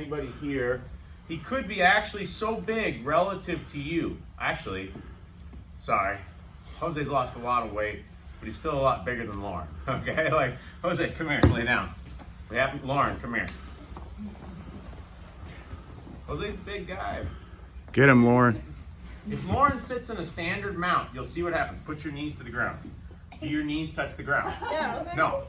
Anybody here, he could be actually so big relative to you. Actually, sorry, Jose's lost a lot of weight, but he's still a lot bigger than Lauren. Okay, like Jose, come here, lay down. Lauren, come here. Jose's a big guy. Get him, Lauren. If Lauren sits in a standard mount, you'll see what happens. Put your knees to the ground. Do your knees touch the ground? Yeah, okay. No.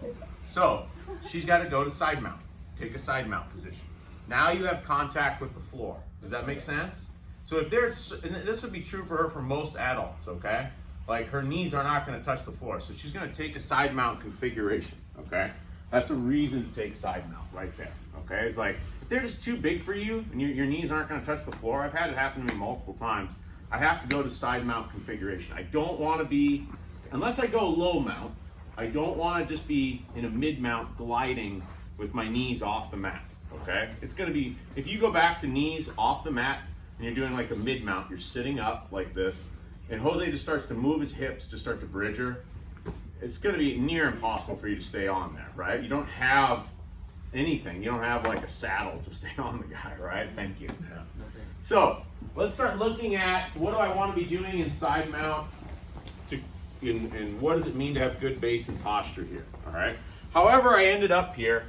So she's got to go to side mount. Take a side mount position. Now you have contact with the floor. Does that make sense? So if there's, and this would be true for her for most adults, okay? Like her knees are not going to touch the floor. So she's going to take a side mount configuration, okay? That's a reason to take side mount right there, okay? It's like, if they're just too big for you and your knees aren't going to touch the floor, I've had it happen to me multiple times. I have to go to side mount configuration. I don't want to be, unless I go low mount, I don't want to just be in a mid mount gliding with my knees off the mat, okay? It's going to be, if you go back to knees off the mat and you're doing like a mid mount, you're sitting up like this, and Jose just starts to move his hips to start to bridge her, it's going to be near impossible for you to stay on there, right? You don't have anything. You don't have like a saddle to stay on the guy, right? Thank you. Yeah. So let's start looking at what do I want to be doing in side mount and what does it mean to have good base and posture here, all right? However I ended up here,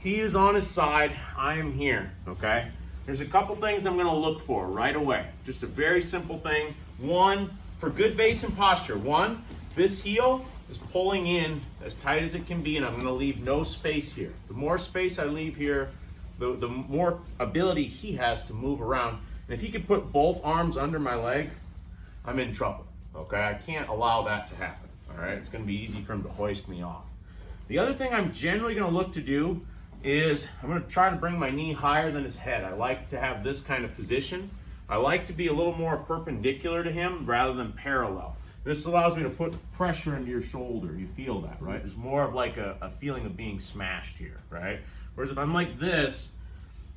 he is on his side, I am here, okay? There's a couple things I'm going to look for right away. Just a very simple thing. One, for good base and posture, one, this heel is pulling in as tight as it can be, and I'm going to leave no space here. The more space I leave here, the more ability he has to move around. And if he could put both arms under my leg, I'm in trouble, okay? I can't allow that to happen, all right? It's going to be easy for him to hoist me off. The other thing I'm generally going to look to do is I'm going to try to bring my knee higher than his head. I like to have this kind of position. I like to be a little more perpendicular to him rather than parallel. This allows me to put pressure into your shoulder. You feel that, right? There's more of like a feeling of being smashed here, right? Whereas if I'm like this,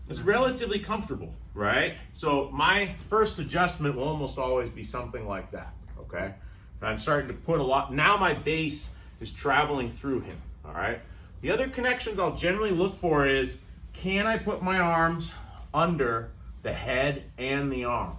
it's relatively comfortable, right? So my first adjustment will almost always be something like that, okay? And I'm starting to put a lot, now my base is traveling through him, all right? The other connections I'll generally look for is, can I put my arms under the head and the arm?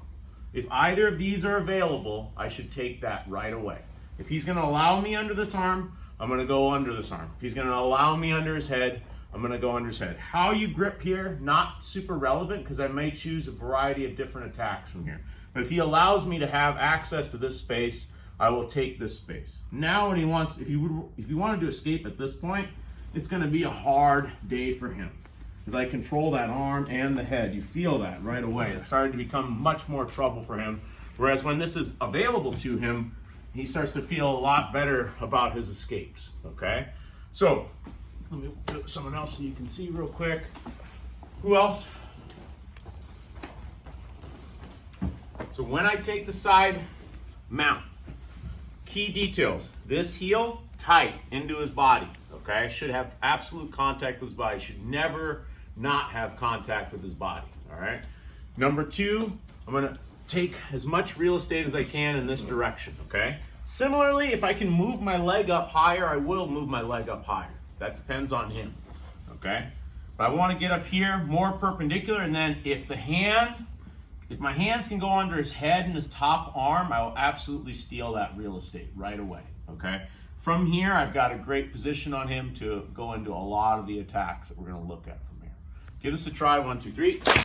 If either of these are available, I should take that right away. If he's going to allow me under this arm, I'm going to go under this arm. If he's going to allow me under his head, I'm going to go under his head. How you grip here, not super relevant because I may choose a variety of different attacks from here. But if he allows me to have access to this space, I will take this space. Now when he wants, if he wanted to escape at this point, it's going to be a hard day for him. As I control that arm and the head, you feel that right away. It's starting to become much more trouble for him. Whereas when this is available to him, he starts to feel a lot better about his escapes, okay? So, let me do someone else so you can see real quick. Who else? So when I take the side mount, key details. This heel, tight into his body, okay? Should have absolute contact with his body. Should never not have contact with his body, all right? Number two, I'm gonna take as much real estate as I can in this direction, okay? Similarly, if I can move my leg up higher, I will move my leg up higher. That depends on him, okay? But I wanna get up here more perpendicular, and then if my hands can go under his head and his top arm, I will absolutely steal that real estate right away, okay? From here, I've got a great position on him to go into a lot of the attacks that we're gonna look at from here. Give us a try, 1, 2, 3.